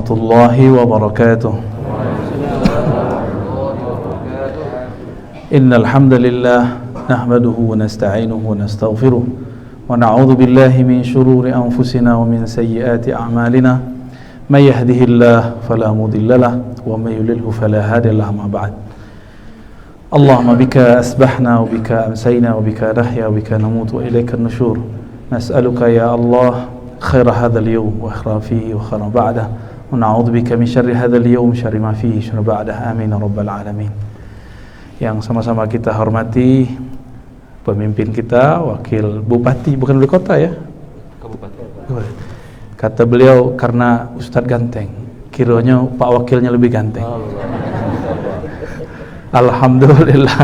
warahmatullahi wabarakatuh. Innal hamdalillah nahmaduhu wa nasta'inuhu wa nastaghfiruh wa na'udzu billahi min shururi anfusina wa min sayyiati a'malina may yahdihillahu fala mudilla lahu wa may yudlilhu fala hadiya lahu. Ma ba'd. Allahumma bika asbahna wa bika amsayna wa bika nahya wa bika namutu wa ilayka an-nushur. Nas'aluka ya Allah khair hadzal yawm wa khair fihi wa khair ba'dahu wa na'udzu bika min syarri hadzal yawm syarri ma fihi syarri ba'dahu. Amin ya rabbal alamin. Yang sama-sama kita hormati pemimpin kita, wakil bupati, bukan wali kota ya, kabupaten. Kata beliau karena Ustadz ganteng, kiranya Pak Wakilnya lebih ganteng. Alhamdulillah.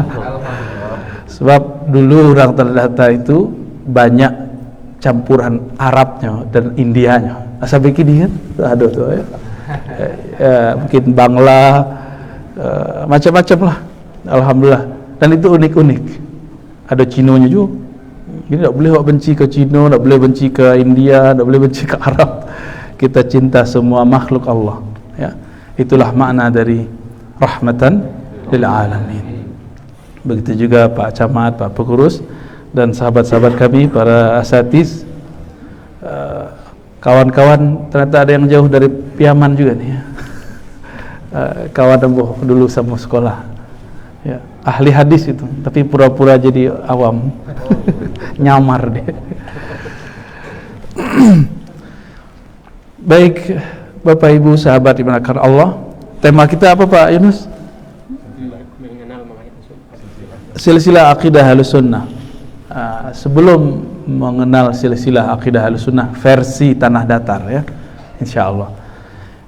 Sebab dulu orang terdata itu banyak campuran Arabnya dan Indianya. Asal bikin kan? Aduh tuh ya. Mungkin Bangla, macam-macam lah. Alhamdulillah. Dan itu unik-unik. Ada Cinonya juga. Jadi tak boleh benci ke Cina, tak boleh benci ke India, tak boleh benci ke Arab. Kita cinta semua makhluk Allah. Ya. Itulah makna dari rahmatan lil alamin. Begitu juga Pak Camat, Pak Pengurus, dan sahabat-sahabat kami, para asatiz, kawan-kawan, ternyata ada yang jauh dari Piaman juga nih ya. Kawan dulu sama sekolah ya, ahli hadis itu, tapi pura-pura jadi awam. Nyamar dia. Baik Bapak Ibu sahabat dimuliakan Allah, tema kita apa Pak Yunus? Silsilah akidah Ahlussunnah. Sebelum mengenal silsilah akidah Ahlussunnah versi tanah datar ya, insyaallah.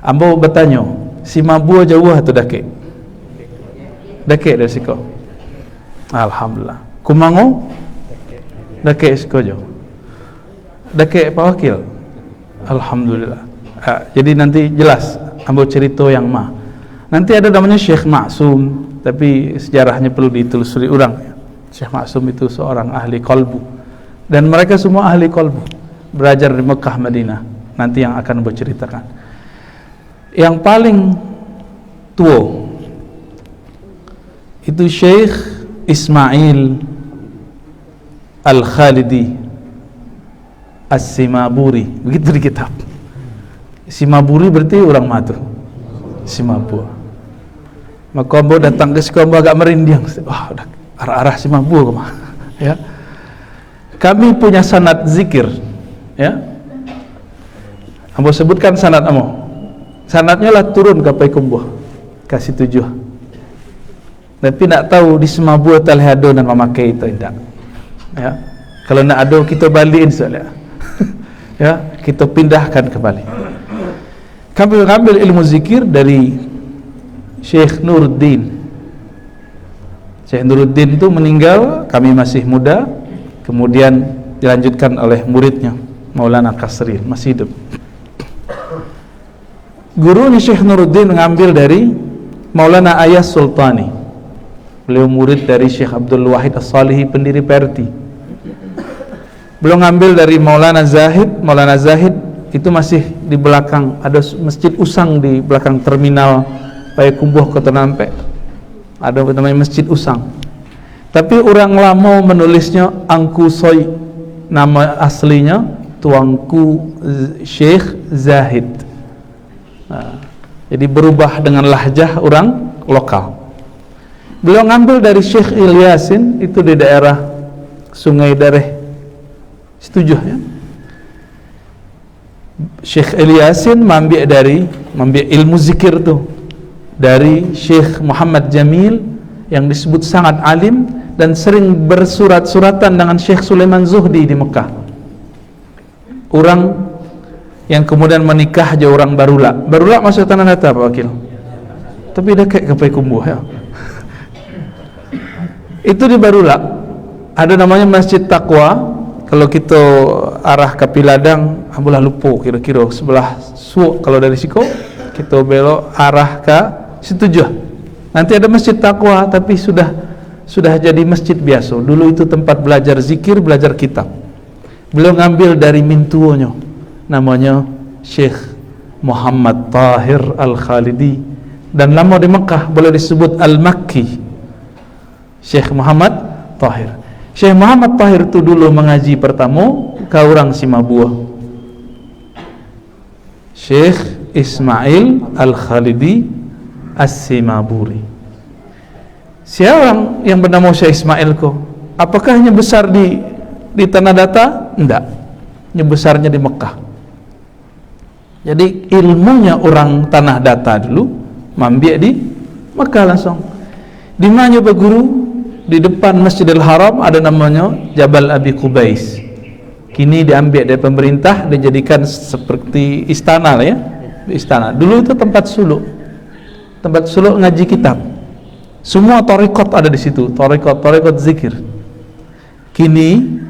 Ambo bertanya, si Mabua jauh atau dake? Dake dari siko. Alhamdulillah. Kumango? Dake siko jauh. Dake Pak Wakil. Alhamdulillah. Jadi nanti jelas ambo cerita yang mah. Nanti ada namanya Syekh Maksum, tapi sejarahnya perlu ditelusuri ulang ya. Syekh Maksum itu seorang ahli qalbu, dan mereka semua ahli qalbu, belajar di Mekah, Madinah. Nanti yang akan berceritakan. Yang paling tua itu Syekh Ismail Al-Khalidi As-Simaburi, begitu di kitab. Simaburi berarti orang Matu, Simabur. Maka ambo datang ke sekolah agak merinding. Wah, udah arah-arah Simabur kemana? Ya. Kami punya sanad zikir, ya. Ambo sebutkan sanad ambo. Sanadnya lah turun ke Payakumbuh, kasih 7. Tapi nak tahu di Simabur talhado dan memakai itu tidak. Ya. Kalau nak ada kita balikin soalnya. Ya, kita pindahkan kembali. Kami mengambil ilmu zikir dari Syekh Nuruddin. Syekh Nuruddin itu meninggal, kami masih muda, kemudian dilanjutkan oleh muridnya Maulana Kasri, masih hidup. Gurunya Syekh Nuruddin mengambil dari Maulana Ayas Sultani. Beliau murid dari Syekh Abdul Wahid As-Salihi, pendiri Perti. Beliau ngambil dari Maulana Zahid. Maulana Zahid itu masih di belakang, ada masjid Usang di belakang terminal Payakumbuh Kota Nampe. Ada namanya Masjid Usang. Tapi orang lama menulisnya Angku Soy. Nama aslinya Tuanku Syekh Zahid. Nah, jadi berubah dengan lahjah orang lokal. Beliau ngambil dari Syekh Ilyasin, itu di daerah Sungai Dareh. Setuju ya? Syekh Ilyasin mengambil ilmu zikir tuh dari Syekh Muhammad Jamil yang disebut sangat alim dan sering bersurat-suratan dengan Syekh Sulaiman Zuhdi di Mekah. Orang yang kemudian menikah aja orang Barula. Barula masuk tanah datar Pak Wakil. Tapi dekat ke Payakumbuh ya. Itu di Barula ada namanya Masjid Taqwa. Kalau kita arah ke Piladang, ambulah lupa kira-kira sebelah Suuk. Kalau dari Siko kita belok arah ke Situjuh. Nanti ada Masjid Taqwa, tapi sudah jadi masjid biasa. Dulu itu tempat belajar zikir, belajar kitab. Beliau ngambil dari mintuonya, namanya Syekh Muhammad Tahir Al-Khalidi, dan lama di Mekah boleh disebut Al-Makki. Syekh Muhammad Tahir. Syekh Muhammad Tahir itu dulu mengaji pertama ke orang Simabua. Syekh Ismail Al-Khalidi As-Simaburi. Siapa yang bernama Syekh Ismail ko? Apakah hanya besar di Tanah Datar? Enggak. Hanya besarnya di Mekah. Jadi ilmunya orang Tanah Datar dulu mambiak di Mekah langsung. Di mana berguru? Di depan Masjidil Haram ada namanya Jabal Abi Qubais. Kini diambil dari pemerintah, dijadikan seperti istana lah ya. Istana. Dulu itu tempat suluk. Tempat suluk ngaji kitab. Semua tarekat ada di situ, tarekat zikir. Kini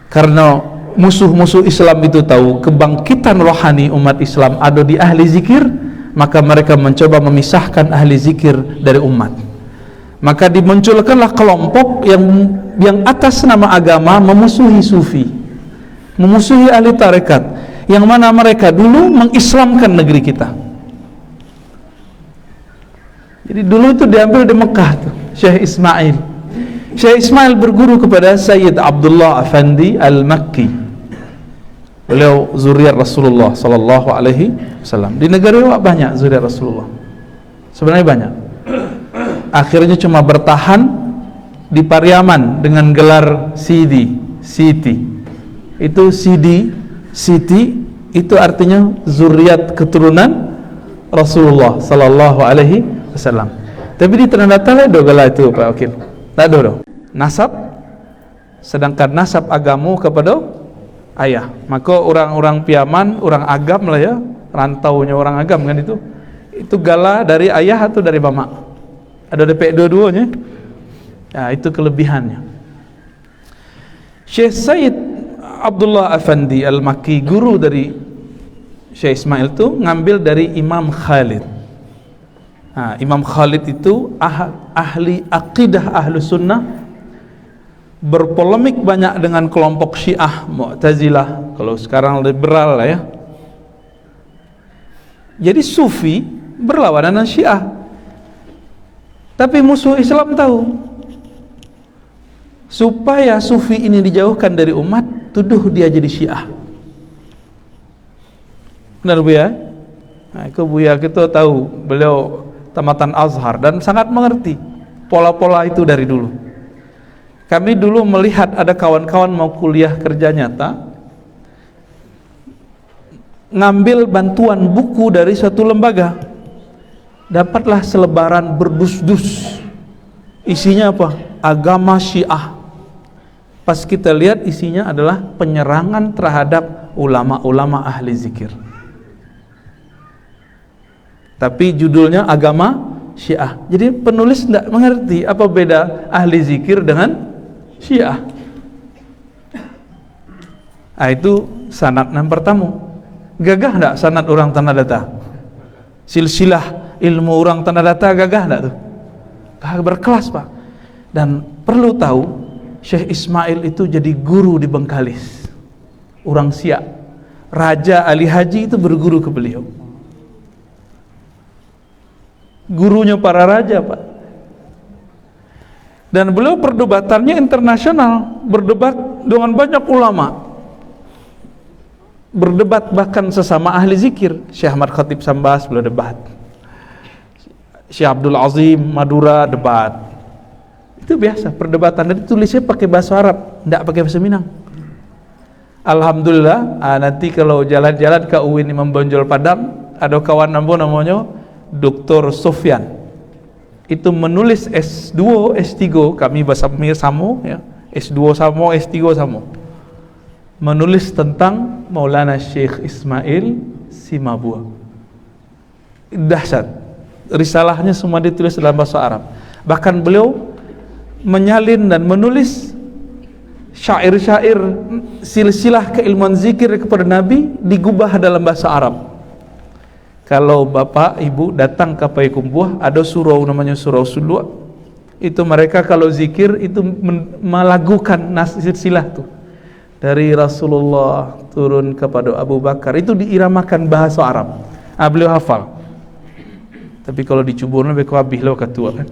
karena musuh-musuh Islam itu tahu kebangkitan rohani umat Islam ada di ahli zikir, maka mereka mencoba memisahkan ahli zikir dari umat. Maka dimunculkanlah kelompok yang atas nama agama memusuhi sufi, memusuhi ahli tarekat, yang mana mereka dulu mengislamkan negeri kita. Jadi dulu itu diambil di Mekah tuh, Syekh Ismail. Syekh Ismail berguru kepada Sayyid Abdullah Afandi Al-Makki. Beliau zuriat Rasulullah sallallahu alaihi wasallam. Di negara Arab banyak zuriat Rasulullah. Sebenarnya banyak. Akhirnya cuma bertahan di Pariaman dengan gelar Siti. Itu Siti itu artinya zuriat keturunan Rasulullah sallallahu alaihi wasallam. Tapi di Tanah Datar ada gelar itu Pak Wakil. Tak ada. Nasab, sedangkan nasab agamu kepada ayah. Maka orang-orang Piaman, orang agam lah ya, rantaunya orang agam kan itu. Itu gala dari ayah atau dari mama? Ada DP dua-duanya. Ya, itu kelebihannya. Syekh Sayyid Abdullah Afandi Al-Makki, guru dari Syekh Ismail itu ngambil dari Imam Khalid. Nah, Imam Khalid itu ahli akidah ahlu sunnah, berpolemik banyak dengan kelompok Syiah Mu'tazilah, kalau sekarang liberal lah ya. Jadi sufi berlawanan dengan Syiah, tapi musuh Islam tahu. Supaya sufi ini dijauhkan dari umat, tuduh dia jadi Syiah. Benar Bu ya? Nah, itu Buya kita tahu, beliau tamatan Azhar dan sangat mengerti pola-pola itu dari dulu. Kami dulu melihat ada kawan-kawan mau kuliah kerja nyata, ngambil bantuan buku dari suatu lembaga, dapatlah selebaran berdus-dus, isinya apa? Agama Syiah. Pas kita lihat isinya adalah penyerangan terhadap ulama-ulama ahli zikir, tapi judulnya agama Syiah. Jadi penulis tidak mengerti apa beda ahli zikir dengan Syiah. Nah, itu sanad yang pertama. Gagah tidak sanad orang Tanah Datar? Silsilah ilmu orang Tanah Datar gagah tidak tuh? Berkelas Pak. Dan perlu tahu, Syekh Ismail itu jadi guru di Bengkalis, orang Siak. Raja Ali Haji itu berguru ke beliau, gurunya para raja Pak. Dan beliau perdebatannya internasional, berdebat dengan banyak ulama, berdebat bahkan sesama ahli zikir. Syekh Ahmad Khatib Sambas beliau debat, Syekh Abdul Azim Madura debat. Itu biasa perdebatan, dan tulisnya pakai bahasa Arab, tidak pakai bahasa Minang. Alhamdulillah, nanti kalau jalan-jalan ke UIN Imam Bonjol Padang, ada kawan namanya Dr. Sofyan, itu menulis S2, S3, kami bahasa Mir samo ya, S2 samo, S3 samo, menulis tentang Maulana Syekh Ismail Simabua. Dahsyat, risalahnya semua ditulis dalam bahasa Arab. Bahkan beliau menyalin dan menulis syair-syair silsilah keilmuan zikir kepada Nabi, digubah dalam bahasa Arab. Kalau bapak ibu datang ke Payakumbuh, ada surau namanya surau Sulwa. Itu mereka kalau zikir itu melagukan silsilah tuh. dari Rasulullah turun kepada Abu Bakar, itu diiramakan bahasa Arab. Beliau hafal. Tapi kalau dicubur lebih kuabih lo ketua kan.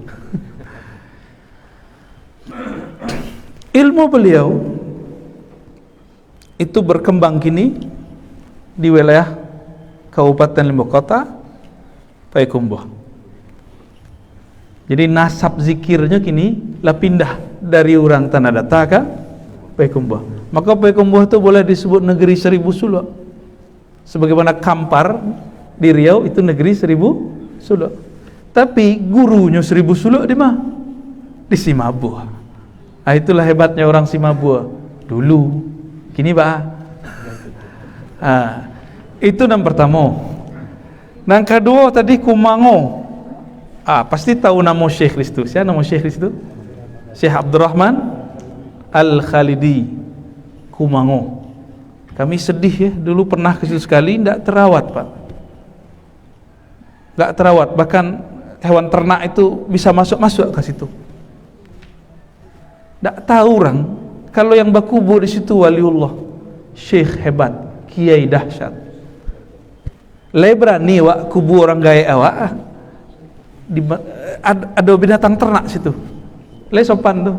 Ilmu beliau itu berkembang kini di wilayah Kabupaten Lombok Kota, Payakumbuh. Jadi nasab zikirnya kini lah pindah dari orang Tanah Datar ke Payakumbuh. Maka Payakumbuh itu boleh disebut negeri 1000 suluk. Sebagaimana Kampar di Riau itu negeri 1000 suluk. Tapi gurunya 1000 suluk di mana? Di Simabua. Itulah hebatnya orang Simabua dulu. Kini itu yang pertama. Yang kedua tadi Kumango. Pasti tahu nama Syekh itu. Siapa nama Syekh itu? Syekh Abdurrahman Al-Khalidi, Kumango. Kami sedih ya, dulu pernah ke situ sekali, tidak terawat Pak. Tidak terawat, bahkan hewan ternak itu bisa masuk ke situ. Tidak tahu orang kalau yang berkubur di situ waliullah, syekh hebat, kiai dahsyat. Berani wak kubur orang gaya awak. Ada binatang ternak situ. Sopan tuh.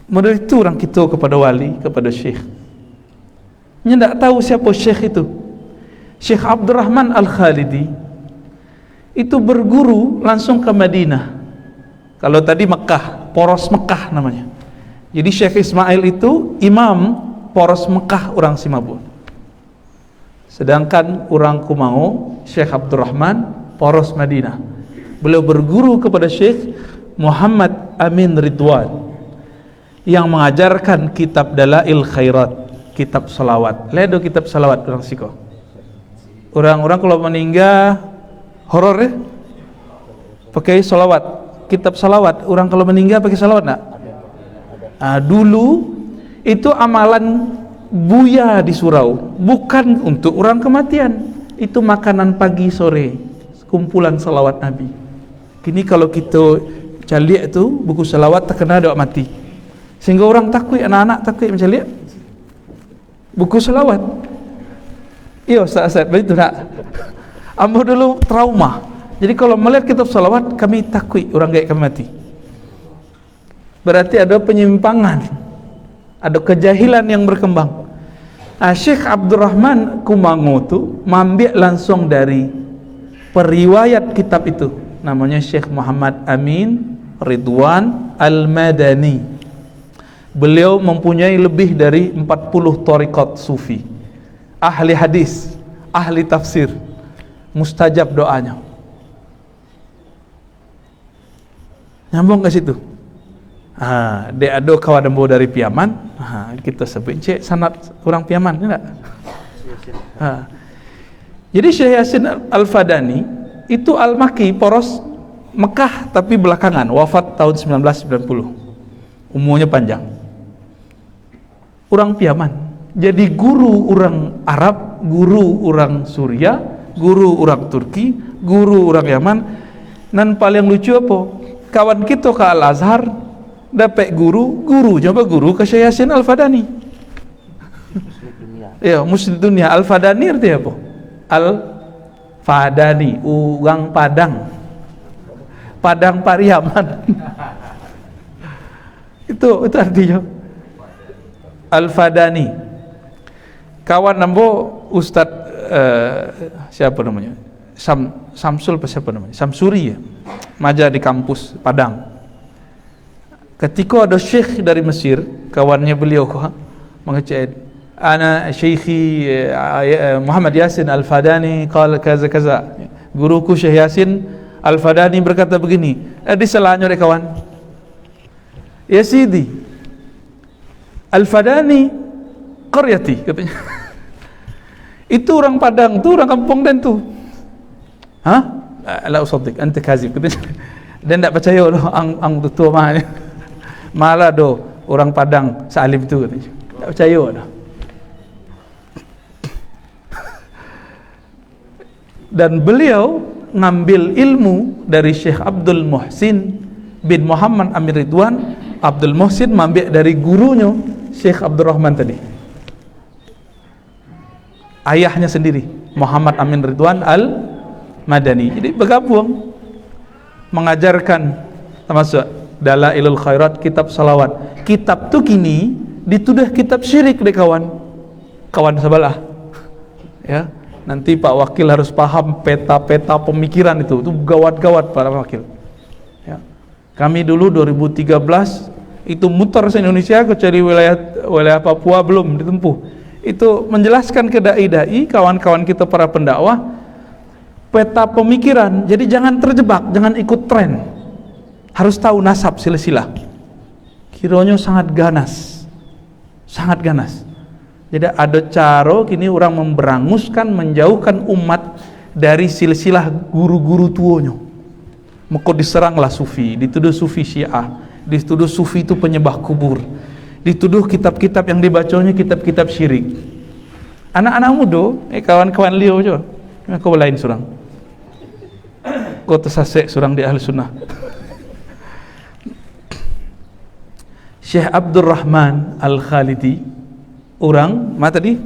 Model itu orang kita kepada wali, kepada syekh. Nya tidak tahu siapa syekh itu. Syekh Abdurrahman Al-Khalidi itu berguru langsung ke Madinah. Kalau tadi Mekah, poros Mekah namanya. Jadi Syekh Ismail itu imam poros Mekah orang Simabua. Sedangkan orang Kumango, Syekh Abdurrahman poros Madinah. Beliau berguru kepada Syekh Muhammad Amin Ridwan yang mengajarkan kitab Dalail Khairat, kitab salawat. Ledo kitab salawat orang Siko. Orang-orang kalau meninggal horor ya, pakai salawat, kitab salawat. Orang kalau meninggal pakai salawat nak? Dulu itu amalan Buya di surau, bukan untuk orang kematian. Itu makanan pagi sore, kumpulan salawat Nabi. Kini kalau kita caliak itu buku salawat terkena doa mati, sehingga orang takut, anak-anak takut mencaliak buku salawat. Iya Ustaz, begitu nak. Ambo dulu trauma. Jadi kalau melihat kitab salawat kami takut orang gaib kami mati. Berarti ada penyimpangan, ada kejahilan yang berkembang. Syekh Abdurrahman Kumango itu mengambil langsung dari periwayat kitab itu, namanya Syekh Muhammad Amin Ridwan Al-Madani. Beliau mempunyai lebih dari 40 thariqat sufi, ahli hadis, ahli tafsir, mustajab doanya. Nyambung ke situ. Dia ada kawan dembo dari Piaman. Kita sebut cek sanad orang Piaman enggak? Jadi Syekh Yasin Al-Fadani itu Al-Maki, poros Mekah tapi belakangan, wafat tahun 1990. Umurnya panjang. Orang Piaman. Jadi guru orang Arab, guru orang Suria, guru orang Turki, guru orang Yaman. Dan paling lucu apa? Kawan kita ke Al-Azhar dapat guru coba guru ke Syekh Yasin Al-Fadani. Ya, Muslim dunia. Al-Fadani artinya apa? Al-Fadani, orang Padang. Padang Pariaman. itu artinya Al-Fadani. Kawan nambo Ustaz siapa namanya? Samsul siapa namanya? Samsuri ya. Maja di kampus Padang. Ketika ada syekh dari Mesir, kawannya beliau mengecek, ana syekhi Muhammad Yasin Al-Fadani qala kaza kaza. Guruku Syekh Yasin Al-Fadani berkata begini. Diselahnya oleh kawan. Ya Sidi, Al-Fadani qaryati katanya. Itu orang Padang tuh, orang kampung dan tuh. La usaddiq anta kazib katanya. Dan tidak percaya loh ang tutua mahanya. Malah do orang Padang salim itu katanya. Tak percaya dah. Dan beliau ngambil ilmu dari Syekh Abdul Muhsin bin Muhammad Amir Ridwan. Abdul Muhsin mengambil dari gurunya Syekh Abdurrahman tadi. Ayahnya sendiri Muhammad Amin Ridwan Al-Madani. Jadi bergabung mengajarkan, termasuk Dalailul Khairat, kitab salawat. Kitab tu kini dituduh kitab syirik deh kawan sebelah. Ya, nanti Pak Wakil harus paham peta-peta pemikiran itu gawat-gawat Pak Wakil. Ya. Kami dulu 2013 itu muter se-Indonesia, kecuali wilayah Papua belum ditempuh. Itu menjelaskan ke dai-dai, kawan-kawan kita para pendakwah, peta pemikiran. Jadi jangan terjebak, jangan ikut tren. Harus tahu nasab silsilah. Kiranya sangat ganas. Sangat ganas. Jadi ada cara kini orang memberanguskan, menjauhkan umat dari silsilah guru-guru tuanya. Maka diseranglah sufi, dituduh sufi Syiah, dituduh sufi itu penyembah kubur, dituduh kitab-kitab yang dibacanya kitab-kitab syirik. Anak-anak muda, kawan-kawan liau je, kau lain surang, kau tersasek surang di ahli sunnah. Syekh Abdurrahman Al-Khalidi, orang mana tadi?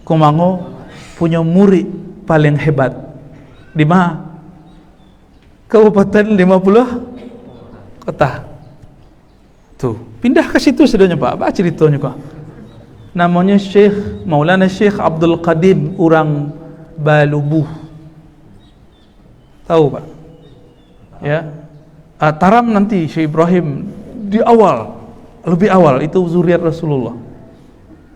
Komango, punya murid paling hebat. Di mana? Kabupaten 50 kota. Tuh, pindah ke situ sedanya Pak. Apa ceritanya kok? Namanya Syekh Maulana Syekh Abdul Qadim, orang Balubuh. Tahu Pak? Ya. Taram nanti Syekh Ibrahim di awal, lebih awal itu zuriat Rasulullah.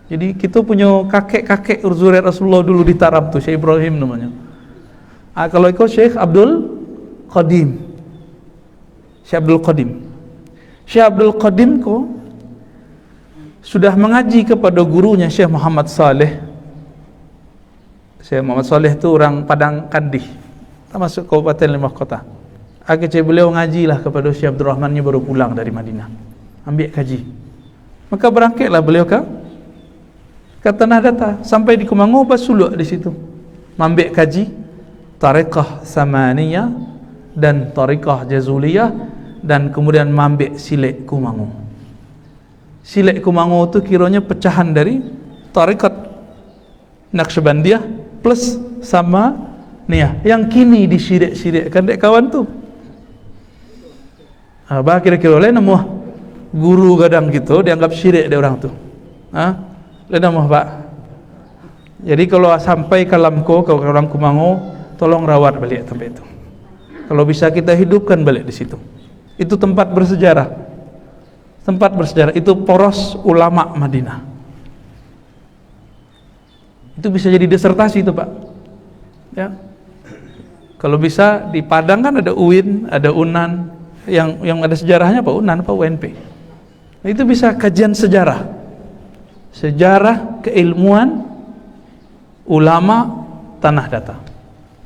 Jadi kita punya kakek-kakek zuriat Rasulullah dulu di Taram tuh, Syekh Ibrahim namanya. Kalau itu Syekh Abdul Qadim. Syekh Abdul Qadim. Syekh Abdul Qadim ko sudah mengaji kepada gurunya Syekh Muhammad Saleh. Syekh Muhammad Saleh itu orang Padang Kandih, termasuk Kabupaten 5 kota. Akhirnya beliau ngajilah kepada Syekh Abdurrahman, yang baru pulang dari Madinah, ambil kaji. Maka berangkatlah beliau ke Tanah Datar, sampai di Kumango Basuluk di situ, ambil kaji Tariqah Samaniyah dan Tariqah Jazuliyah, dan kemudian mambek Silek Kumango. Silek Kumango itu kiranya pecahan dari Tariqat Naqsyabandiyah plus sama Niyah, yang kini disyirik-syirikkan dek kawan tu. Bah kira-kira lain nama guru gadang gitu dianggap syirik dek orang tu. Lain nama Pak. Jadi kalau sampai kalamko ke orang Kumango, tolong rawat balik tempat itu. Kalau bisa kita hidupkan balik di situ. Itu tempat bersejarah. Tempat bersejarah itu poros ulama Madinah. Itu bisa jadi disertasi itu Pak. Ya. Kalau bisa di Padang kan ada UIN, ada UNAN, yang ada sejarahnya Pak, UNAN Pak, UNP. Nah, itu bisa kajian sejarah. Sejarah keilmuan ulama Tanah Datar.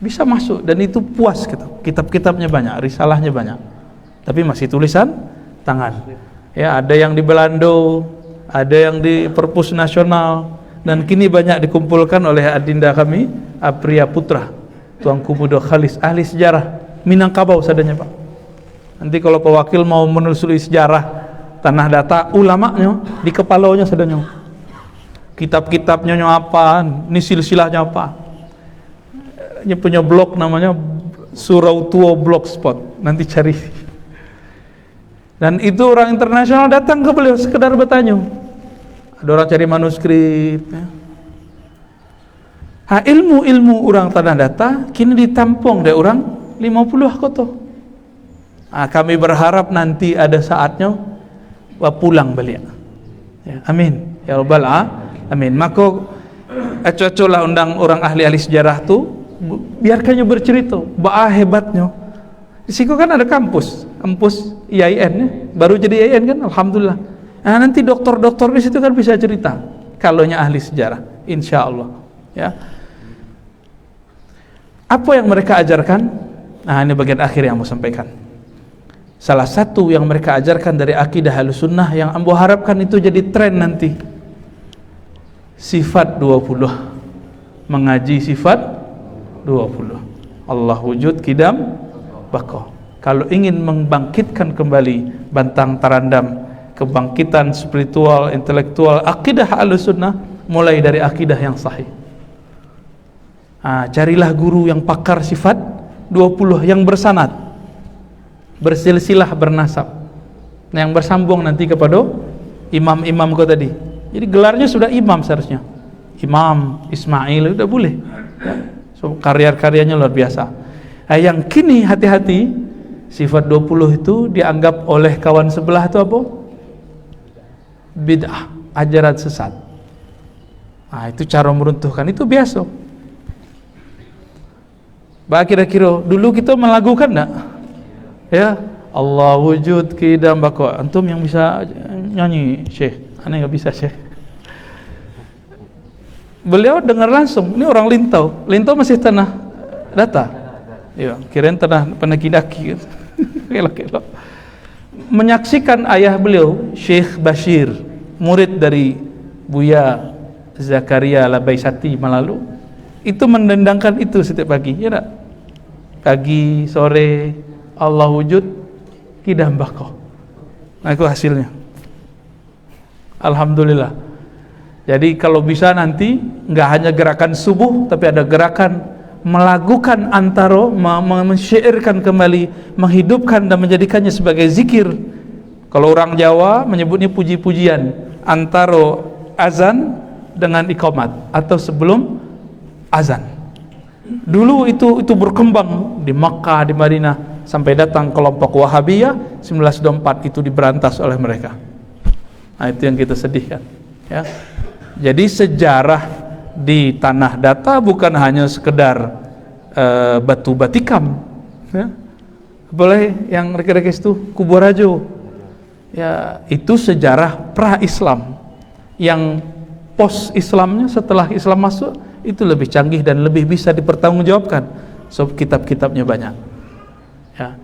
Bisa masuk, dan itu puas kita. Kitab-kitabnya banyak, risalahnya banyak. Tapi masih tulisan tangan. Ya, ada yang di Belando, ada yang di Perpus Nasional, dan kini banyak dikumpulkan oleh adinda kami, Apriya Putra, Tuanku Muda Khalis, ahli sejarah Minangkabau sadanya Pak. Nanti kalau Pak Wakil mau menelusuri sejarah Tanah Datar, ulamanya di kepalanya sadanya. Kitab-kitabnya apa, ini silsilahnya apa. Ini punya blog namanya Surau Tua Blogspot, nanti cari. Dan itu orang internasional datang ke beliau sekedar bertanya. Ada orang cari manuskrip ya. Ilmu-ilmu orang Tanah Datar kini ditampung dari orang 50 kota. Kami berharap nanti ada saatnya pulang balik ya, amin ya rabbal alamin. Maka cocoklah undang orang ahli-ahli sejarah tu, biarkannya bercerita bah hebatnya. Di situ kan ada kampus IAIN ya, baru jadi IAIN kan, alhamdulillah. Nanti doktor-doktor di situ kan bisa cerita kalau nya ahli sejarah, insyaallah ya. Apa yang mereka ajarkan? Ini bagian akhir yang mau sampaikan. Salah satu yang mereka ajarkan dari akidah Ahlussunnah yang ambo harapkan itu jadi tren nanti, sifat 20. Mengaji sifat 20. Allah wujud, kidam, baqa. Kalau ingin membangkitkan kembali bantang tarandam kebangkitan spiritual, intelektual, akidah Ahlussunnah mulai dari akidah yang sahih. Carilah guru yang pakar sifat 20 yang bersanad, bersilsilah, bernasab, yang bersambung nanti kepada imam-imam kau tadi. Jadi gelarnya sudah imam seharusnya. Imam Ismail udah boleh. Ya. So, karya-karyanya luar biasa. Yang kini hati-hati, sifat 20 itu dianggap oleh kawan sebelah itu apa? Bid'ah, ajaran sesat. Itu cara meruntuhkan, itu biasa. Kira-kira dulu kita melakukan enggak? Ya, Allah wujud kidam bako. Antum yang bisa nyanyi, Syekh. Aneh enggak bisa, Syekh. Beliau dengar langsung. Ini orang Lintau. Lintau masih tanah data. Ya, kirain tanah penaki-daki. Kelok-kelok. Menyaksikan ayah beliau, Syekh Bashir, murid dari Buya Zakaria Labaisati Malalu, itu mendendangkan itu setiap pagi, ya tak? Pagi, sore, Allah wujud, kidam bako. Nah, itu hasilnya. Alhamdulillah. Jadi kalau bisa nanti nggak hanya gerakan subuh, tapi ada gerakan melakukan antara, mensyairkan kembali, menghidupkan dan menjadikannya sebagai zikir. Kalau orang Jawa menyebutnya puji-pujian antara azan dengan iqamat atau sebelum azan. Dulu itu berkembang di Makkah, di Madinah, sampai datang kelompok Wahabiyah 1924, itu diberantas oleh mereka. Nah, itu yang kita sedihkan, ya. Jadi sejarah di tanah data bukan hanya sekedar batu batikam, ya. Boleh yang rekes-rekes itu Kubur Rajo, ya, itu sejarah pra-Islam. Yang post-Islamnya, setelah Islam masuk, itu lebih canggih dan lebih bisa dipertanggungjawabkan. So, kitab-kitabnya banyak, ya.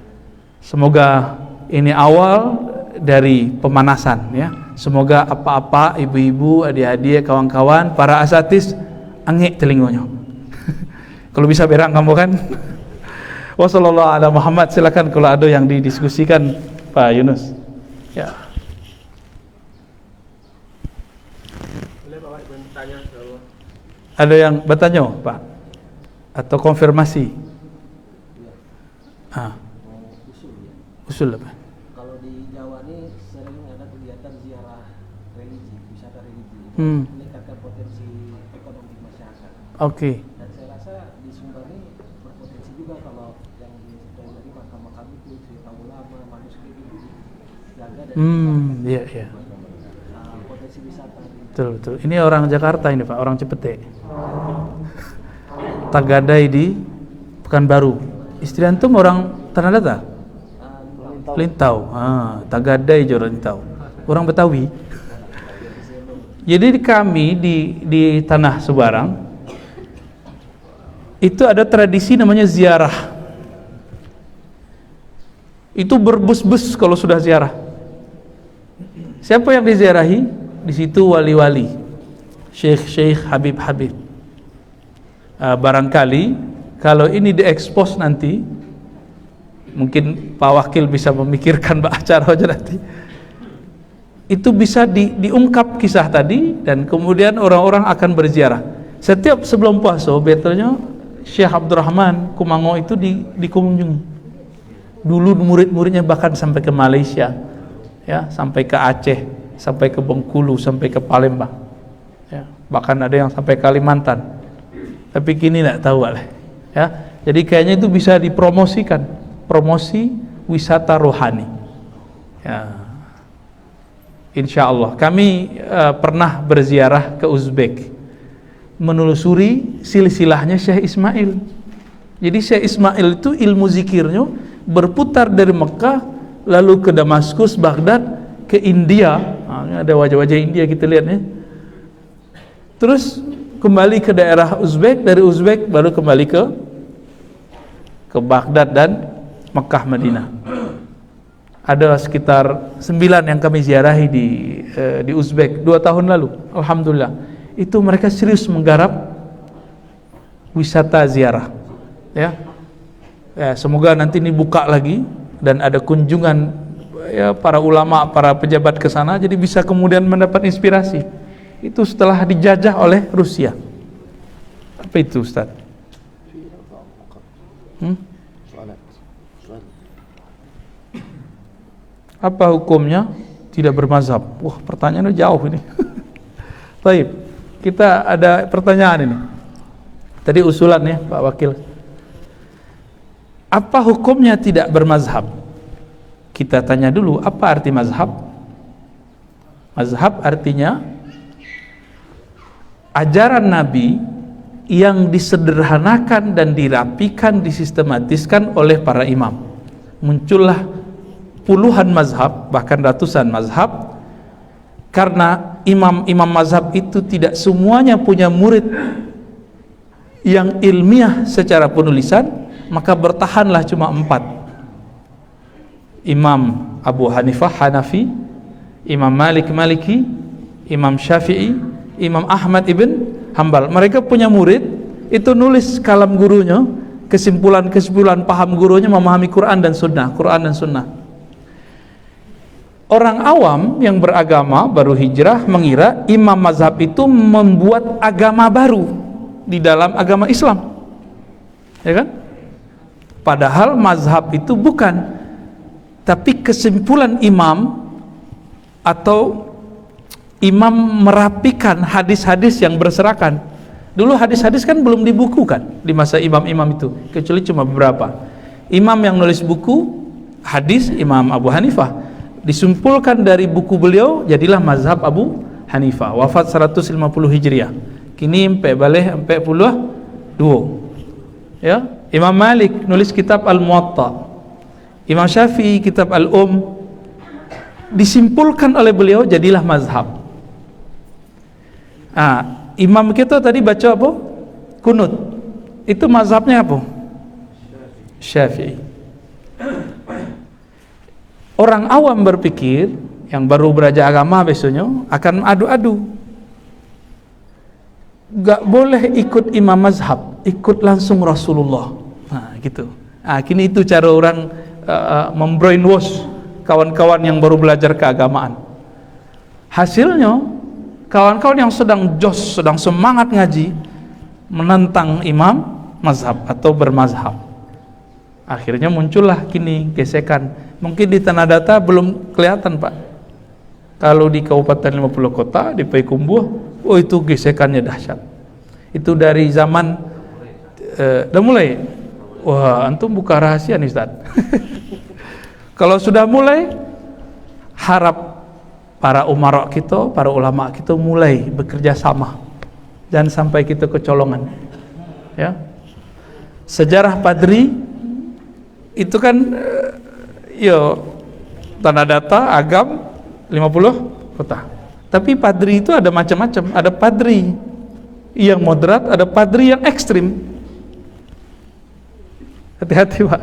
Semoga ini awal dari pemanasan, ya. Semoga apa-apa, ibu-ibu, adik-adik, kawan-kawan, para asatis angik telingonya. Kalau bisa berak kamu kan. Wassallallahu ala Muhammad. Silakan kalau ada yang didiskusikan Pak Yunus. Ya. Boleh Bapak bertanya? Ada yang bertanya, Pak? Atau konfirmasi? Usul apa? Kalau di Jawa ini sering ada kegiatan ziarah religi, wisata religi, meningkatkan potensi ekonomi masyarakat. Oke. Dan saya rasa di Sumbar ini berpotensi juga kalau yang dari makam-makam itu, cerita ulama, manuskrip itu dijaga dan iya. potensi wisata. Betul. Ini orang Jakarta ini Pak, orang Cipete. Tagadai di Pekanbaru. Istri antum orang Tanah Data? Lintau. Tagadai juga Lintau. Orang Betawi. Jadi kami di Tanah Subarang itu ada tradisi namanya ziarah. Itu berbus-bus kalau sudah ziarah. Siapa yang diziarahi? Di situ wali-wali, syekh-syekh, habib-habib. Barangkali kalau ini diekspos nanti, mungkin Pak Wakil bisa memikirkan acara aja nanti. Itu bisa diungkap kisah tadi, dan kemudian orang-orang akan berziarah. Setiap sebelum puasa, betulnya Syekh Abdurrahman Kumango itu dikunjungi. Dulu murid-muridnya bahkan sampai ke Malaysia, ya, sampai ke Aceh, sampai ke Bengkulu, sampai ke Palembang, ya, bahkan ada yang sampai Kalimantan. Tapi kini tidak tahu lah, ya. Jadi kayaknya itu bisa dipromosikan, promosi wisata rohani, ya. Insya Allah. Kami pernah berziarah ke Uzbek, menelusuri silsilahnya Syekh Ismail. Jadi Syekh Ismail itu ilmu zikirnya berputar dari Mekah, lalu ke Damaskus, Baghdad, ke India. Ada wajah-wajah India kita lihat, ya. Terus kembali ke daerah Uzbek, dari Uzbek baru kembali ke Baghdad dan Mekah, Madinah. Ada sekitar 9 yang kami ziarahi di Uzbek 2 tahun lalu. Alhamdulillah. Itu mereka serius menggarap wisata ziarah, ya. Ya, semoga nanti ini buka lagi dan ada kunjungan ya para ulama, para pejabat ke sana, jadi bisa kemudian mendapat inspirasi. Itu setelah dijajah oleh Rusia. Apa itu, Ustaz? Apa hukumnya tidak bermazhab? Wah, pertanyaannya jauh ini. Baik, kita ada pertanyaan ini. Tadi usulan ya, Pak Wakil. Apa hukumnya tidak bermazhab? Kita tanya dulu, apa arti mazhab? Mazhab artinya ajaran Nabi yang disederhanakan dan dirapikan, disistematiskan oleh para imam. Muncullah puluhan mazhab, bahkan ratusan mazhab, karena imam-imam mazhab itu tidak semuanya punya murid yang ilmiah secara penulisan, maka bertahanlah cuma 4. Imam Abu Hanifah Hanafi, Imam Malik Maliki, Imam Syafi'i, Imam Ahmad ibn Hambal. Mereka punya murid, itu nulis kalam gurunya, kesimpulan-kesimpulan paham gurunya, memahami Quran dan Sunnah. Orang awam yang beragama baru hijrah mengira imam mazhab itu membuat agama baru di dalam agama Islam, ya kan? Padahal mazhab itu bukan, tapi kesimpulan imam atau imam merapikan hadis-hadis yang berserakan. Dulu hadis-hadis kan belum dibukukan di masa imam-imam itu, kecuali cuma beberapa. Imam yang nulis buku hadis, Imam Abu Hanifah, disumpulkan dari buku beliau, jadilah mazhab Abu Hanifah. Wafat 150 Hijriah. Kini empe baleh 42. Ya, Imam Malik nulis kitab Al-Muwatta. Imam Syafi'i kitab Al-Um. Disimpulkan oleh beliau, jadilah mazhab. Imam kita tadi baca apa? Kunut. Itu mazhabnya apa? Syafi'i. Orang awam berpikir, yang baru belajar agama besoknya akan adu-adu. Gak boleh ikut imam mazhab, ikut langsung Rasulullah. Gitu. Kini itu cara orang membrainwash kawan-kawan yang baru belajar keagamaan. Hasilnya, kawan-kawan yang sedang jos, sedang semangat ngaji, menentang imam mazhab atau bermazhab. Akhirnya muncullah kini gesekan. Mungkin di Tanah Data belum kelihatan, Pak. Kalau di Kabupaten 50 Kota, di Payakumbuh, itu gesekannya dahsyat. Itu dari zaman udah mulai. Wah, antum buka rahasia nih, Ustaz. Kalau sudah mulai, harap para umara kita, para ulama kita mulai bekerja sama. Jangan sampai kita kecolongan. Ya. Sejarah Padri itu kan Tanah Data, Agam 50 Kota. Tapi Padri itu ada macam-macam. Ada Padri yang moderat, ada Padri yang ekstrim. Hati-hati, Pak.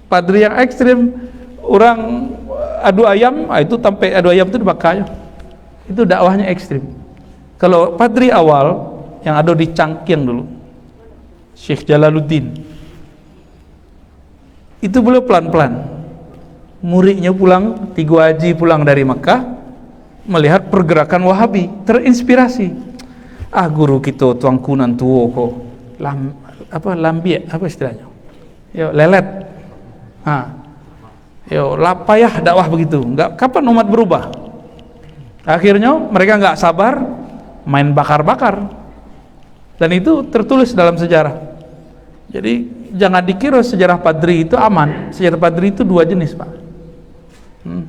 Padri yang ekstrim, orang adu ayam, itu sampai adu ayam itu dibakar. Itu dakwahnya ekstrim. Kalau Padri awal yang ada di Cangkiang dulu, Syekh Jalaluddin, itu beliau pelan-pelan. Muridnya pulang, 3 haji pulang dari Mekah, melihat pergerakan Wahabi, terinspirasi. Guru kita tuang kunan tuo kok lambiak, apa istilahnya? Lelet. Lapayah dakwah begitu. Enggak, kapan umat berubah? Akhirnya mereka enggak sabar, main bakar-bakar. Dan itu tertulis dalam sejarah. Jadi jangan dikira sejarah Padri itu aman. Sejarah Padri itu 2 jenis, Pak.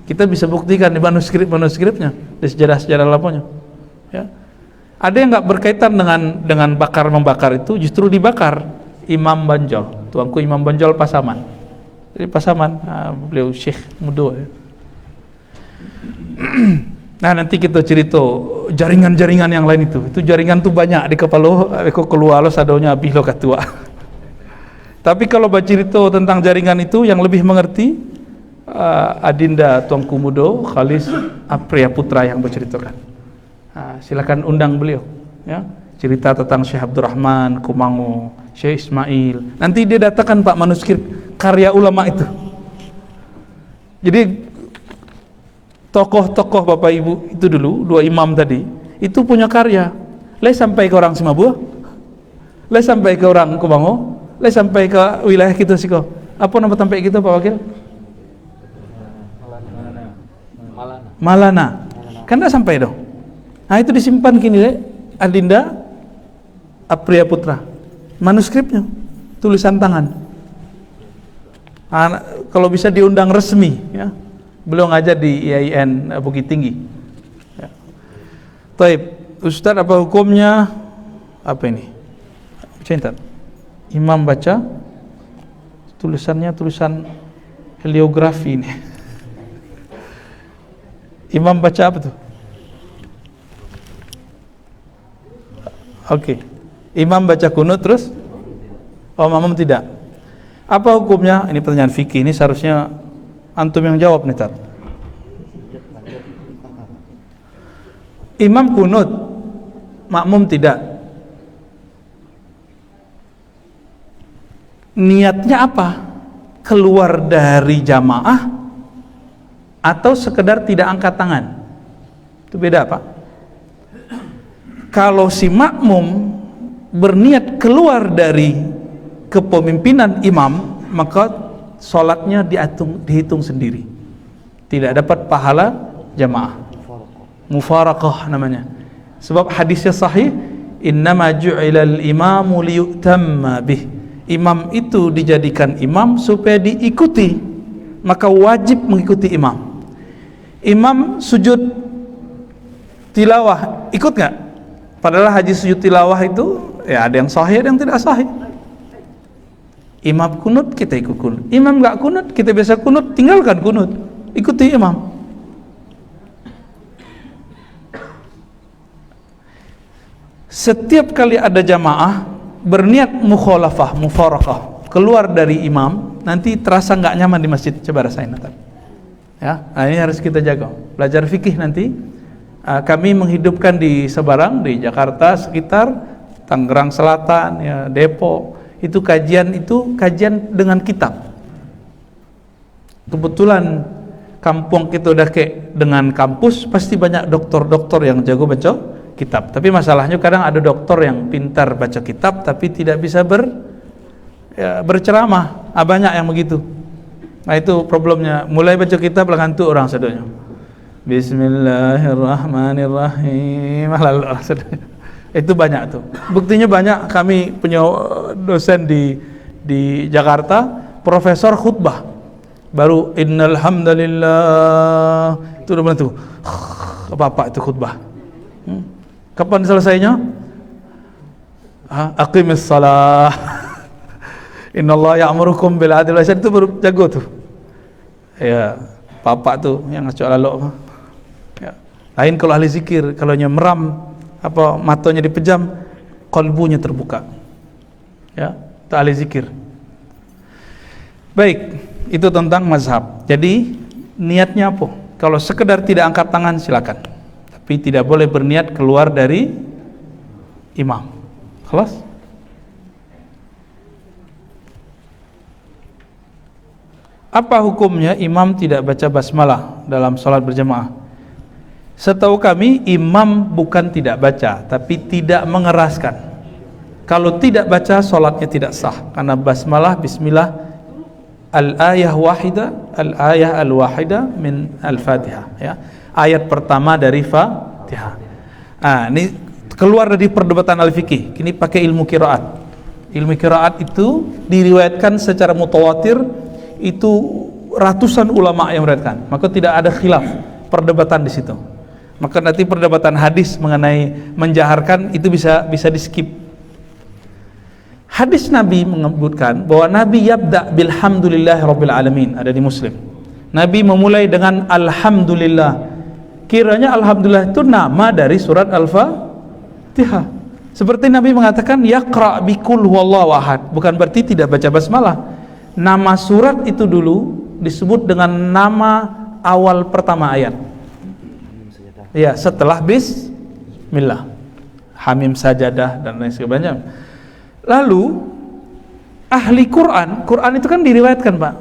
Kita bisa buktikan di manuskripnya, di sejarah-sejarah lampaunya. Ya. Ada yang nggak berkaitan dengan bakar-membakar itu, justru dibakar. Imam Banjol, tuanku Imam Banjol Pasaman. Jadi Pasaman, beliau Syekh Mudo. Ya. Nah, nanti kita cerita jaringan-jaringan yang lain itu. Itu jaringan tuh banyak di kepala eko keluar lo sadonya abih lo katua. Tapi kalau bercerita tentang jaringan itu yang lebih mengerti, Adinda Tuanku Mudo Khalis Apriya Putra yang berceritakan. Silakan undang beliau, ya. Cerita tentang Syekh Abdurrahman Kumango, Syekh Ismail. Nanti dia datangkan, Pak, manuskrip karya ulama itu. Jadi tokoh-tokoh Bapak Ibu itu dulu, dua imam tadi, itu punya karya. Le sampai ke orang Simabua, le sampai ke orang Kubango, le sampai ke wilayah kita siko. Apa nama tempat kita Pak Wakil? Malana. Kan dah sampai dong. Nah itu disimpan kini le, Adinda Apriya Putra. Manuskripnya, tulisan tangan. Kalau bisa diundang resmi, ya. Beliau ngajar di IAIN Bukit Tinggi. Ya. Taib, Ustaz apa hukumnya? Apa ini? Cinta. Imam baca tulisannya tulisan heliografi ini. Imam baca apa tuh? Oke. Imam baca kunut terus? Oh, makmum tidak. Apa hukumnya? Ini pertanyaan fikih, ini seharusnya antum yang jawab nih, Tat. Imam kunut, makmum tidak. Niatnya apa? Keluar dari jamaah atau sekedar tidak angkat tangan? Itu beda, Pak. Kalau si makmum berniat keluar dari kepemimpinan imam, maka sholatnya dihitung sendiri, tidak dapat pahala jamaah. Mufaraqah namanya, sebab hadisnya sahih, innama ju'ilal imamu liyutamma bih. Imam itu dijadikan imam supaya diikuti, maka wajib mengikuti imam. Imam sujud tilawah, ikut nggak? Padahal hadis sujud tilawah itu ya ada yang sahih, ada yang tidak sahih. Imam kunut, kita ikut kunut. Imam enggak kunut, kita biasa kunut, tinggalkan kunut, ikuti imam. Setiap kali ada jamaah berniat mukhalafah, mufaraqah, keluar dari imam, nanti terasa enggak nyaman di masjid. Coba rasain nanti. Ya, nah ini harus kita jaga. Belajar fikih nanti. Kami menghidupkan di Sebarang, di Jakarta sekitar, Tangerang Selatan, ya, Depok. Itu kajian dengan kitab. Kebetulan kampung kita udah kayak dengan kampus, pasti banyak dokter-dokter yang jago baca kitab. Tapi masalahnya kadang ada dokter yang pintar baca kitab tapi tidak bisa berceramah. Banyak yang begitu. Nah itu problemnya. Mulai baca kitab ngantuk orang sedonya. Bismillahirrahmanirrahim. Lalu orang sedonya. Itu banyak tuh. Buktinya banyak. Kami punya dosen di Jakarta, profesor khutbah. Baru innal hamdalillah. Itu udah benar tuh. Apa itu khutbah? Kapan selesainya? Aqimis shalah. Innallaha ya'murukum bil adli wal ihsan. Itu baru jago tuh. Ya, bapak tuh yang ngacok lalok. Ya. Lain kalau ahli zikir, kalau meram apa matanya dipejam, kalbunya terbuka. Ya, itu ahli zikir. Baik, itu tentang mazhab. Jadi niatnya apa? Kalau sekedar tidak angkat tangan silakan. Tapi tidak boleh berniat keluar dari imam. Kelas? Apa hukumnya imam tidak baca basmalah dalam salat berjamaah? Setahu kami imam bukan tidak baca, tapi tidak mengeraskan. Kalau tidak baca salatnya tidak sah, karena basmalah bismillah al-ayah wahida, al-ayah al-wahida min al-Fatihah, ya. Ayat pertama dari Fatihah. Ini keluar dari perdebatan al-fiqih. Kini pakai ilmu qiraat. Ilmu qiraat itu diriwayatkan secara mutawatir, itu ratusan ulama yang meriwayatkan. Maka tidak ada khilaf, perdebatan di situ. Maka nanti perdebatan hadis mengenai menjaharkan itu bisa di skip. Hadis Nabi menyebutkan bahwa Nabi yabda bilhamdulillahi rabbil alamin, ada di Muslim. Nabi memulai dengan alhamdulillah. Kiranya alhamdulillah itu nama dari surat Al-Fatihah. Seperti Nabi mengatakan yaqra bikul huwallahu ahad, bukan berarti tidak baca basmalah. Nama surat itu dulu disebut dengan nama awal pertama ayat. Ya, setelah bismillah. Hamim sajadah dan lain sebagainya. Lalu ahli Quran itu kan diriwayatkan, Pak.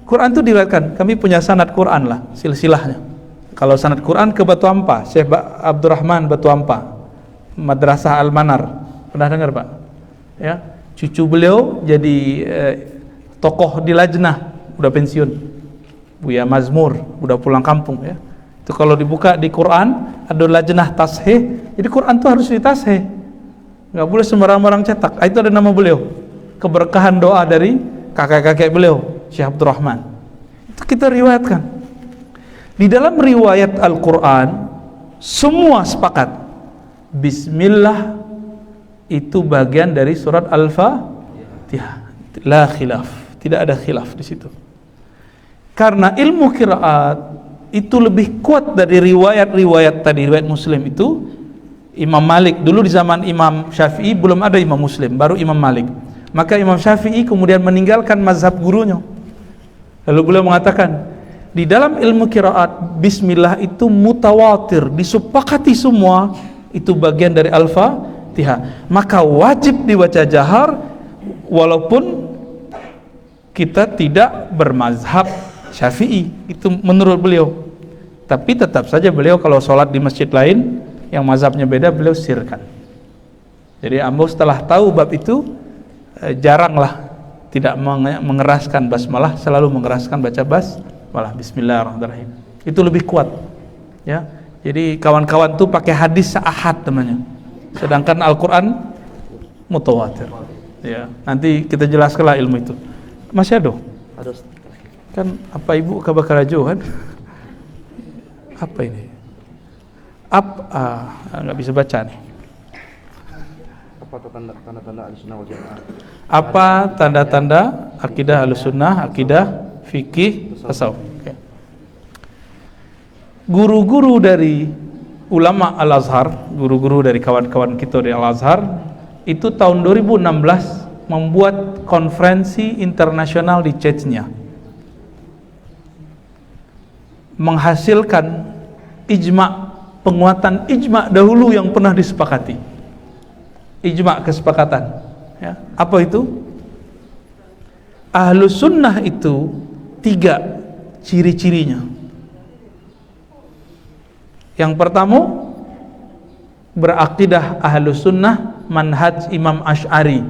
Quran itu diriwayatkan. Kami punya sanad Quran lah, silsilahnya. Kalau sanad Quran ke Batu Ampa, Syekh Abdurrahman Batu Ampa, Madrasah Al-Manar. Pernah dengar Pak? Ya, cucu beliau jadi tokoh di lajnah, udah pensiun. Buya Mazmur, udah pulang kampung ya. Itu kalau dibuka di Quran ada lajnah tasheh. Jadi Quran itu harus ditasheh. Enggak boleh sembarang-barang cetak. Itu ada nama beliau. Keberkahan doa dari kakek-kakek beliau, Syekh Abdurrahman. Itu kita riwayatkan. Di dalam riwayat Al-Quran semua sepakat Bismillah itu bagian dari surat Al-Fatihah. La khilaf, tidak ada khilaf di situ. Karena ilmu qiraat itu lebih kuat dari riwayat-riwayat tadi, riwayat Muslim itu. Imam Malik dulu di zaman Imam Syafi'i belum ada Imam Muslim, baru Imam Malik. Maka Imam Syafi'i kemudian meninggalkan mazhab gurunya. Lalu beliau mengatakan, di dalam ilmu qiraat bismillah itu mutawatir, disepakati semua itu bagian dari Al-Fatihah. Maka wajib dibaca jahar walaupun kita tidak bermazhab Syafi'i, itu menurut beliau. Tapi tetap saja beliau kalau sholat di masjid lain yang mazhabnya beda, beliau sirkan. Jadi ambo setelah tahu bab itu jaranglah tidak mengeraskan basmalah, selalu mengeraskan baca basmalah, bismillahirrahmanirrahim. Itu lebih kuat ya. Jadi kawan-kawan tuh pakai hadis ahad namanya, sedangkan Al-Quran mutawatir ya. Nanti kita jelaskanlah ilmu itu. Masih ada kan apa ibu kabar karajo kan? Apa ini? Nggak bisa baca nih. Apa tanda-tanda Ahlussunnah wal Jamaah? Apa tanda-tanda akidah Ahlussunnah, akidah fikih, tasawuf? Okay. Guru-guru dari ulama Al-Azhar, guru-guru dari kawan-kawan kita di Al-Azhar itu tahun 2016 membuat konferensi internasional di Chechnya, menghasilkan ijma', penguatan ijma' dahulu yang pernah disepakati. Ijma' kesepakatan ya. Apa itu? Ahlus sunnah itu 3 ciri-cirinya. Yang pertama, berakidah ahlus sunnah manhaj Imam Asy'ari.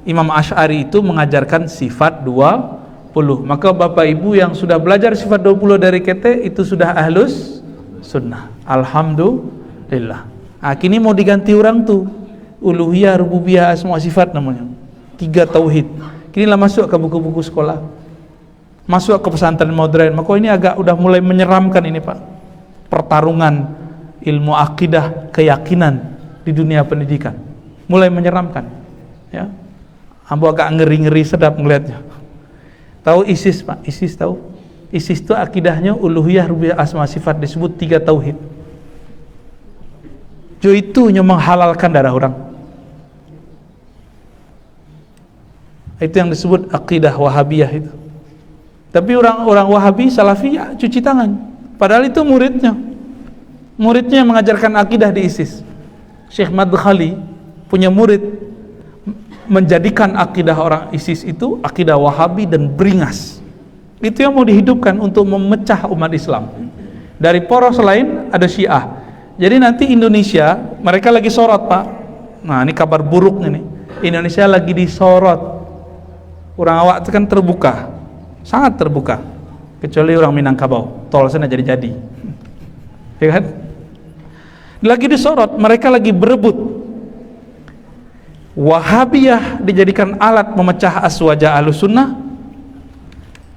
Imam Asy'ari itu mengajarkan sifat 20. Maka bapak ibu yang sudah belajar sifat 20 dari KT itu sudah ahlus sunnah. Alhamdulillah. Kini mau diganti orang tuh, uluhiyah, rububiyah, asma sifat namanya. 3 tauhid. Kini lah masuk ke buku-buku sekolah, masuk ke pesantren modern. Maka ini agak udah mulai menyeramkan ini Pak. Pertarungan ilmu akidah, keyakinan di dunia pendidikan mulai menyeramkan ya. Ambo agak ngeri-ngeri sedap ngelihatnya. Tahu ISIS Pak? ISIS tahu? ISIS itu akidahnya uluhiyah, rububiyah, asma sifat, disebut 3 tauhid. Jo itu menghalalkan darah orang. Itu yang disebut akidah Wahabiyah itu. Tapi orang-orang Wahabi, Salafi ya, cuci tangan. Padahal itu muridnya yang mengajarkan akidah di ISIS. Syekh Madkhali punya murid menjadikan akidah orang ISIS itu akidah Wahabi dan beringas. Itu yang mau dihidupkan untuk memecah umat Islam. Dari poros lain ada Syiah. Jadi nanti Indonesia, mereka lagi sorot Pak. Nah ini kabar buruk ini. Indonesia lagi disorot. Orang awak itu kan terbuka, sangat terbuka. Kecuali orang Minangkabau, tol sana jadi-jadi. Ya kan? Lagi disorot, mereka lagi berebut. Wahabiyah dijadikan alat memecah aswaja Ahlussunnah.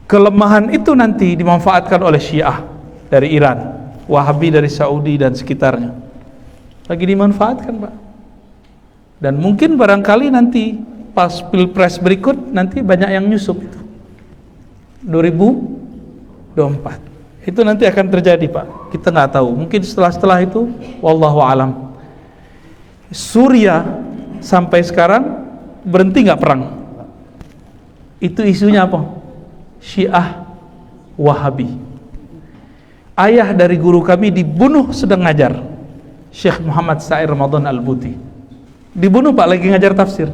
Kelemahan itu nanti dimanfaatkan oleh Syiah dari Iran, Wahabi dari Saudi dan sekitarnya. Lagi dimanfaatkan Pak. Dan mungkin barangkali nanti pas pilpres berikut nanti banyak yang nyusup itu. 2024. Itu nanti akan terjadi Pak. Kita nggak tahu. Mungkin setelah itu, wallahu alam. Suriah sampai sekarang berhenti nggak perang? Itu isunya apa? Syiah Wahabi. Ayah dari guru kami dibunuh sedang ngajar, Syekh Muhammad Sa'ir Ramadan Al-Buti. Dibunuh Pak, lagi ngajar tafsir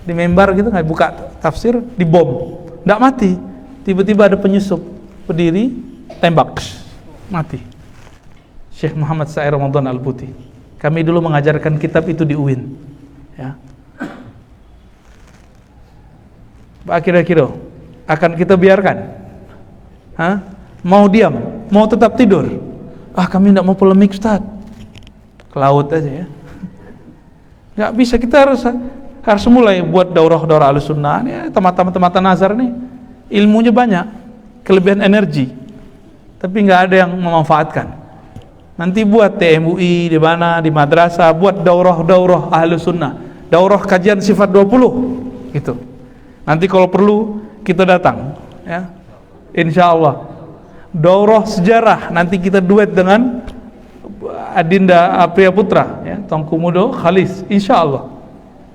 di mimbar gitu, nggak buka tafsir, dibom, nggak mati. Tiba-tiba ada penyusup berdiri, tembak, mati. Syekh Muhammad Sa'i Ramadan Al-Buti. Kami dulu mengajarkan kitab itu di UIN. Ya. Pak kira-kira akan kita biarkan? Hah? Mau diam? Mau tetap tidur? Kami tidak mau polemik Ustaz. Ke laut aja ya. Nggak bisa, kita harus mulai buat daurah-daurah Ahlussunnah ya, teman-teman Nazar nih ilmunya banyak, kelebihan energi, tapi nggak ada yang memanfaatkan. Nanti buat TMUI di mana, di madrasah, buat daurah Ahlussunnah, daurah kajian sifat 20 gitu. Nanti kalau perlu kita datang ya, insya Allah. Daurah sejarah nanti kita duet dengan Adinda Apriya Putra ya, Tongku Mudo Khalis, insya Allah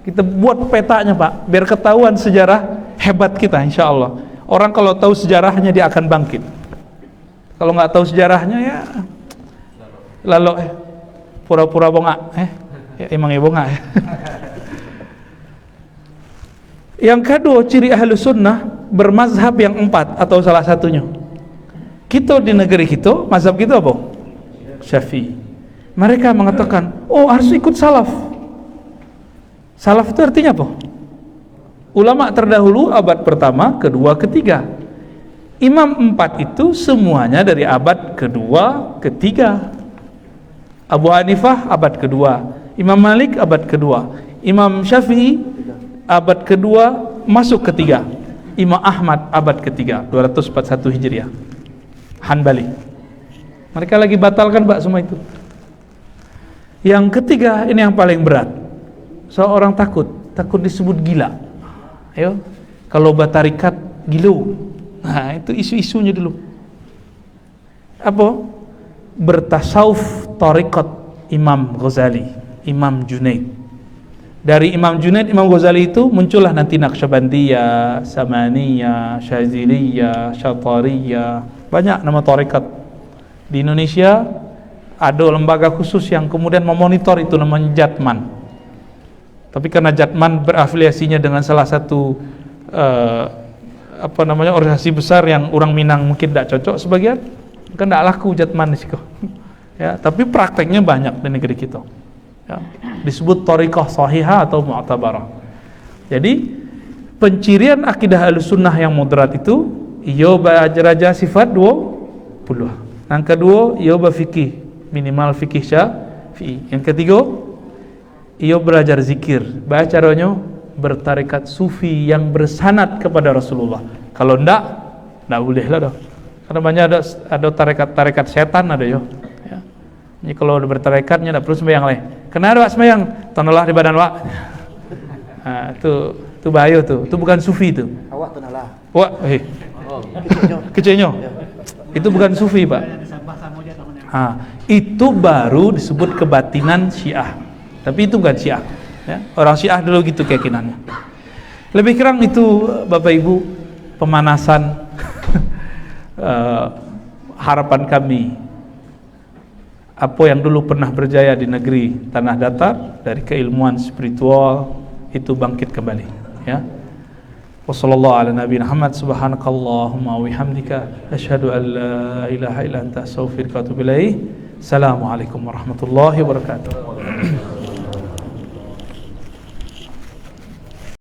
kita buat petanya Pak, biar ketahuan sejarah hebat kita, insya Allah. Orang kalau tahu sejarahnya dia akan bangkit. Kalau nggak tahu sejarahnya ya lalu pura-pura bongak ya, emang ya bongak ya. Yang kedua, ciri Ahlussunnah bermazhab yang 4 atau salah satunya. Kita di negeri kita, mazhab kita apa? Syafi'i. Mereka mengatakan, harus ikut salaf. Salaf itu artinya apa? Ulama terdahulu abad pertama, kedua, ketiga. Imam 4 itu semuanya dari abad kedua, ketiga. Abu Hanifah abad kedua, Imam Malik abad kedua, Imam Syafi'i abad kedua masuk ketiga, Imam Ahmad abad ketiga 241 Hijriah, Hanbali. Mereka lagi batalkan Pak semua itu. Yang ketiga ini yang paling berat. Seorang takut disebut gila. Ayo, kalau batarikat gilo. Nah, itu isu-isunya dulu. Apa? Bertasawuf tarikat Imam Ghazali, Imam Junaid. Dari Imam Junaid, Imam Ghazali itu muncullah nanti Naqsyabandiyah, Samaniyah, Syaziliyah, Syatariyah, banyak nama tarikat. Di Indonesia ada lembaga khusus yang kemudian memonitor itu, namanya Jatman. Tapi karena Jatman berafiliasinya dengan salah satu organisasi besar yang orang Minang mungkin tidak cocok sebagian, kan tidak laku Jatman di situ. Ya, tapi prakteknya banyak di negeri kita. Ya, disebut thariqah sahihah atau mu'tabarah. Jadi pencirian akidah Ahlussunnah yang moderat itu ia belajar sifat 20. Yang kedua, ia berfikih, minimal fikih Syafi'i. Yang ketiga, ia belajar zikir. Caranya bertarikat sufi yang bersanad kepada Rasulullah. Kalau enggak boleh lah dah. Karena banyak ada tarekat setan ada ya. Jadi kalau udah bertarekatnya tidak perlu sembahyang leh. Kenapa Wak sembahyang? Tonolah di badan Wak. Nah, itu bahaya tuh. Itu bukan sufi itu. Awak tonolah. Wak, kecilnya. Itu bukan sufi, Pak. Itu baru disebut kebatinan Syiah. Tapi itu bukan Syiah. Ya. Orang Syiah dulu gitu keyakinannya. Lebih kurang itu Bapak Ibu pemanasan harapan kami. Apa yang dulu pernah berjaya di negeri tanah datar dari keilmuan spiritual itu bangkit kembali ya. Wassallallahu ala nabiyina Muhammad, subhanakallahumma wa bihamdika asyhadu an la ilaha illa anta astaghfiruka wa atubu ilaik. Assalamualaikum warahmatullahi wabarakatuh.